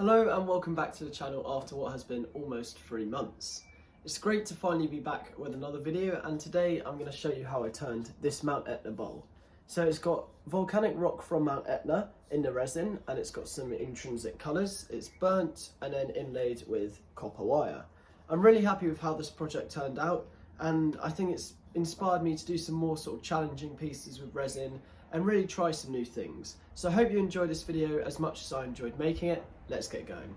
Hello and welcome back to the channel after what has been almost 3 months. It's great to finally be back with another video, and today I'm going to show you how I turned this Mount Etna bowl. So it's got volcanic rock from Mount Etna in the resin, and it's got some intrinsic colours. It's burnt and then inlaid with copper wire. I'm really happy with how this project turned out, and I think it's inspired me to do some more sort of challenging pieces with resin and really try some new things. So I hope you enjoyed this video as much as I enjoyed making it. Let's get going.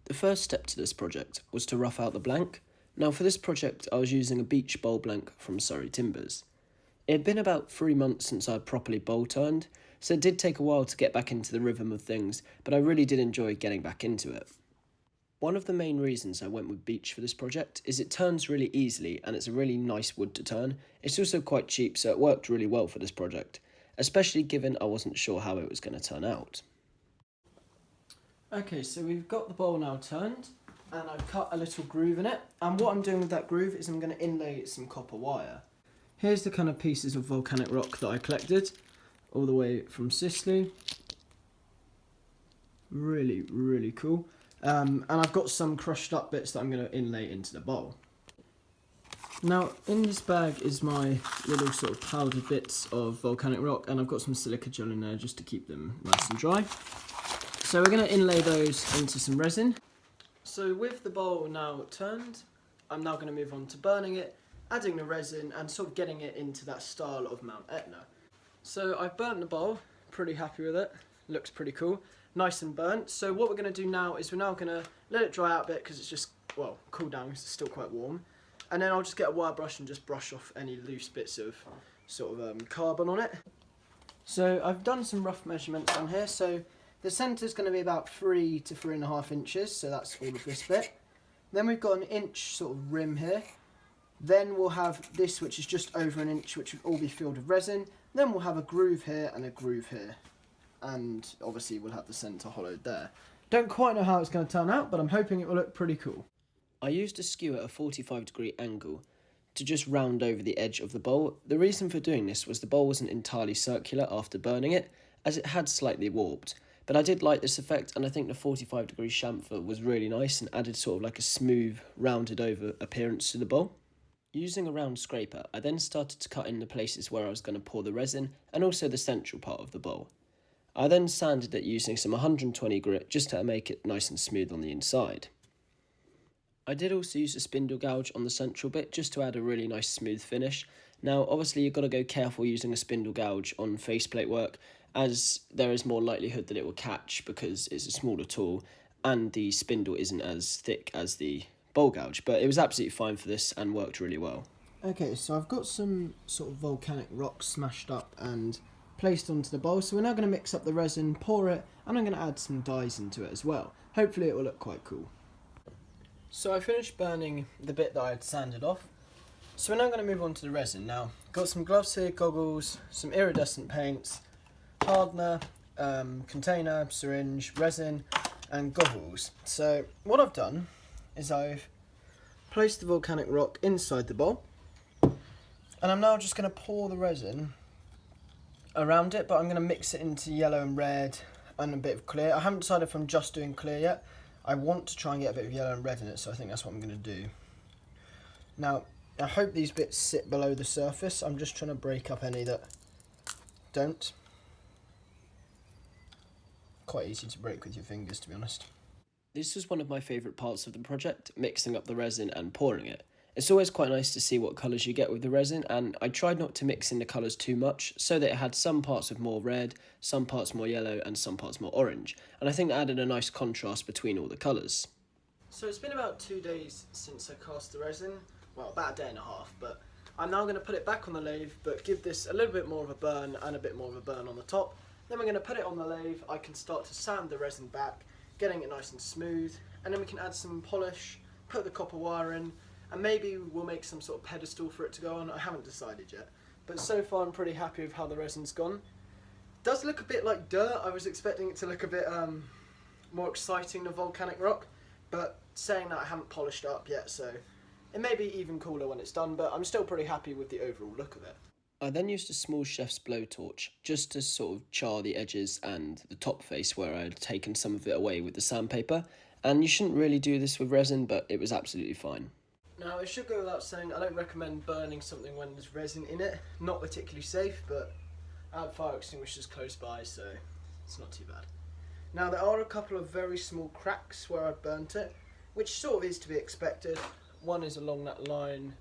The first step to this project was to rough out the blank. Now for this project I was using a beech bowl blank from Surrey Timbers. It had been about 3 months since I had properly bowl turned, so it did take a while to get back into the rhythm of things, but I really did enjoy getting back into it. One of the main reasons I went with beech for this project is it turns really easily and it's a really nice wood to turn. It's also quite cheap, so it worked really well for this project, especially given I wasn't sure how it was going to turn out. Okay, so we've got the bowl now turned, and I've cut a little groove in it, and what I'm doing with that groove is I'm going to inlay some copper wire. Here's the kind of pieces of volcanic rock that I collected, all the way from Sicily. Really, really cool. And I've got some crushed up bits that I'm going to inlay into the bowl. Now, in this bag is my little sort of powdered bits of volcanic rock, and I've got some silica gel in there just to keep them nice and dry. So we're going to inlay those into some resin. So with the bowl now turned, I'm now going to move on to burning it, adding the resin and sort of getting it into that style of Mount Etna. So I've burnt the bowl, pretty happy with it, looks pretty cool, nice and burnt. So what we're going to do now is we're now going to let it dry out a bit because it's just, well, cool down because it's still quite warm. And then I'll just get a wire brush and just brush off any loose bits of sort of carbon on it. So I've done some rough measurements on here. So the centre is going to be about 3 to 3.5 inches, so that's all of this bit. Then we've got an inch sort of rim here. Then we'll have this, which is just over an inch, which will all be filled with resin. Then we'll have a groove here and a groove here. And obviously we'll have the centre hollowed there. Don't quite know how it's going to turn out, but I'm hoping it will look pretty cool. I used a skew at a 45-degree angle to just round over the edge of the bowl. The reason for doing this was the bowl wasn't entirely circular after burning it, as it had slightly warped. But I did like this effect, and I think the 45-degree chamfer was really nice and added sort of like a smooth, rounded over appearance to the bowl. Using a round scraper, I then started to cut in the places where I was going to pour the resin and also the central part of the bowl. I then sanded it using some 120 grit just to make it nice and smooth on the inside. I did also use a spindle gouge on the central bit just to add a really nice smooth finish. Now obviously you've got to go careful using a spindle gouge on faceplate work, as there is more likelihood that it will catch because it's a smaller tool and the spindle isn't as thick as the bowl gouge, but it was absolutely fine for this and worked really well. Okay, so I've got some sort of volcanic rock smashed up and placed onto the bowl, so we're now going to mix up the resin, pour it, and I'm going to add some dyes into it as well. Hopefully it will look quite cool. So I finished burning the bit that I had sanded off, so we're now going to move on to the resin. Now, got some gloves here, goggles, some iridescent paints, hardener, container, syringe, resin and goggles. So what I've done is I've placed the volcanic rock inside the bowl, and I'm now just going to pour the resin around it, but I'm going to mix it into yellow and red and a bit of clear. I haven't decided if I'm just doing clear yet. I want to try and get a bit of yellow and red in it, so I think that's what I'm going to do. Now I hope these bits sit below the surface. I'm just trying to break up any that don't. Quite easy to break with your fingers, to be honest. This was one of my favourite parts of the project, mixing up the resin and pouring it. It's always quite nice to see what colours you get with the resin, and I tried not to mix in the colours too much so that it had some parts of more red, some parts more yellow and some parts more orange, and I think that added a nice contrast between all the colours. So it's been about 2 days since I cast the resin, well about a day and a half, but I'm now going to put it back on the lathe but give this a little bit more of a burn and a bit more of a burn on the top. Then we're going to put it on the lathe. I can start to sand the resin back, getting it nice and smooth, and then we can add some polish, put the copper wire in, and maybe we'll make some sort of pedestal for it to go on. I haven't decided yet, but so far I'm pretty happy with how the resin's gone. It does look a bit like dirt. I was expecting it to look a bit more exciting than volcanic rock, but saying that, I haven't polished it up yet, so it may be even cooler when it's done, but I'm still pretty happy with the overall look of it. I I then used a small chef's blowtorch just to sort of char the edges and the top face where I had taken some of it away with the sandpaper. And you shouldn't really do this with resin, but it was absolutely fine. Now, it should go without saying, I don't recommend burning something when there's resin in it. Not particularly safe, but I had fire extinguishers close by, so it's not too bad. Now, there are a couple of very small cracks where I've burnt it, which sort of is to be expected. One is along that line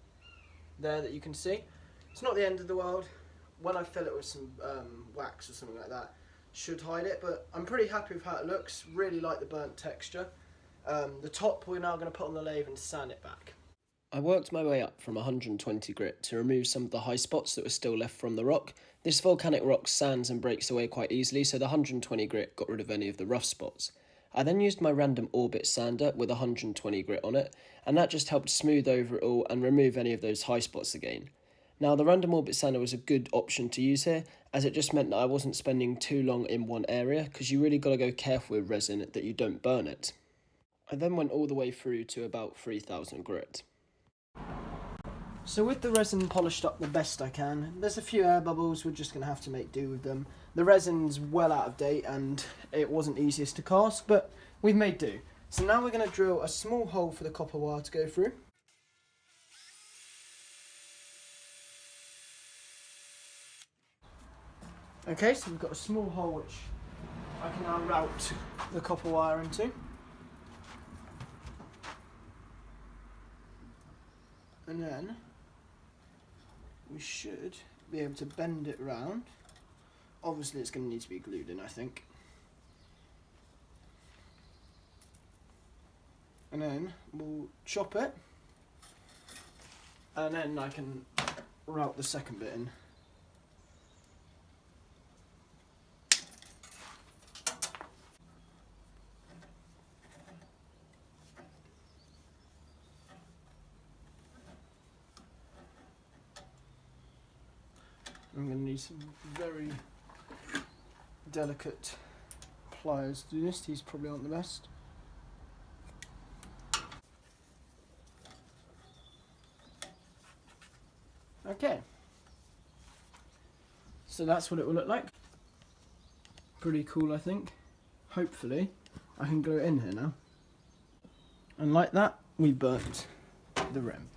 there that you can see. It's not the end of the world. When I fill it with some wax or something like that, should hide it, but I'm pretty happy with how it looks. Really like the burnt texture. The top we're now going to put on the lathe and sand it back. I worked my way up from 120 grit to remove some of the high spots that were still left from the rock. This volcanic rock sands and breaks away quite easily, so the 120 grit got rid of any of the rough spots. I then used my random orbit sander with 120 grit on it, and that just helped smooth over it all and remove any of those high spots again. Now, the random orbit sander was a good option to use here, as it just meant that I wasn't spending too long in one area, because you really got to go careful with resin that you don't burn it. I then went all the way through to about 3000 grit. So with the resin polished up the best I can, there's a few air bubbles, we're just going to have to make do with them. The resin's well out of date and it wasn't easiest to cast, but we've made do. So now we're going to drill a small hole for the copper wire to go through. Okay, so we've got a small hole which I can now route the copper wire into. And then we should be able to bend it round. Obviously it's going to need to be glued in, I think. And then we'll chop it. And then I can route the second bit in. I'm going to need some very delicate pliers to do this. These probably aren't the best. Okay. So that's what it will look like. Pretty cool, I think. Hopefully, I can glue it in here now. And like that, we burnt the rim.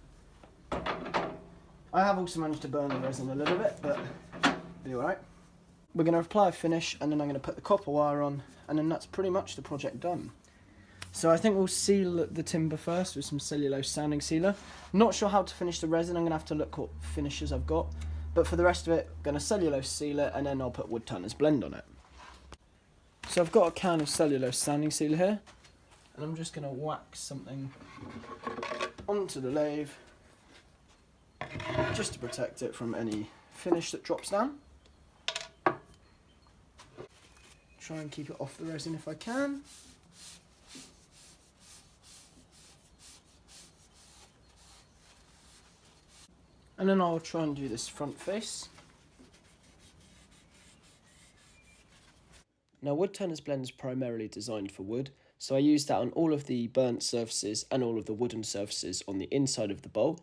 I have also managed to burn the resin a little bit, but it'll be alright. We're going to apply a finish, and then I'm going to put the copper wire on, and then that's pretty much the project done. So I think we'll seal the timber first with some cellulose sanding sealer. Not sure how to finish the resin, I'm going to have to look what finishes I've got. But for the rest of it, I'm going to cellulose seal it, and then I'll put Woodturner's blend on it. So I've got a can of cellulose sanding sealer here, and I'm just going to wax something onto the lathe, just to protect it from any finish that drops down. Try and keep it off the resin if I can. And then I'll try and do this front face. Now, Woodturner's blend is primarily designed for wood, so I used that on all of the burnt surfaces and all of the wooden surfaces on the inside of the bowl.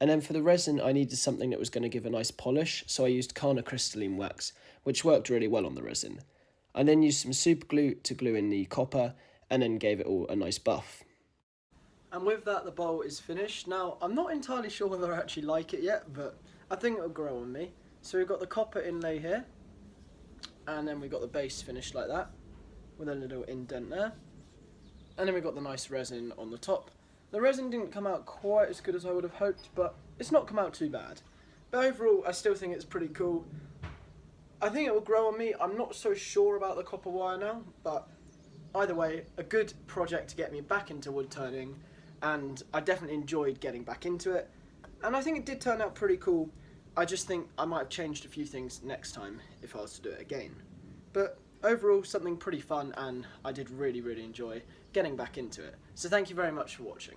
And then for the resin, I needed something that was going to give a nice polish, so I used Carner crystalline wax, which worked really well on the resin. I then used some super glue to glue in the copper, and then gave it all a nice buff. And with that, the bowl is finished. Now, I'm not entirely sure whether I actually like it yet, but I think it'll grow on me. So we've got the copper inlay here, and then we've got the base finished like that, with a little indent there. And then we've got the nice resin on the top. The resin didn't come out quite as good as I would have hoped, but it's not come out too bad. But overall, I still think it's pretty cool. I think it will grow on me. I'm not so sure about the copper wire now, but either way, a good project to get me back into wood turning, and I definitely enjoyed getting back into it. And I think it did turn out pretty cool. I just think I might have changed a few things next time if I was to do it again. But overall, something pretty fun, and I did really, really enjoy getting back into it. So thank you very much for watching.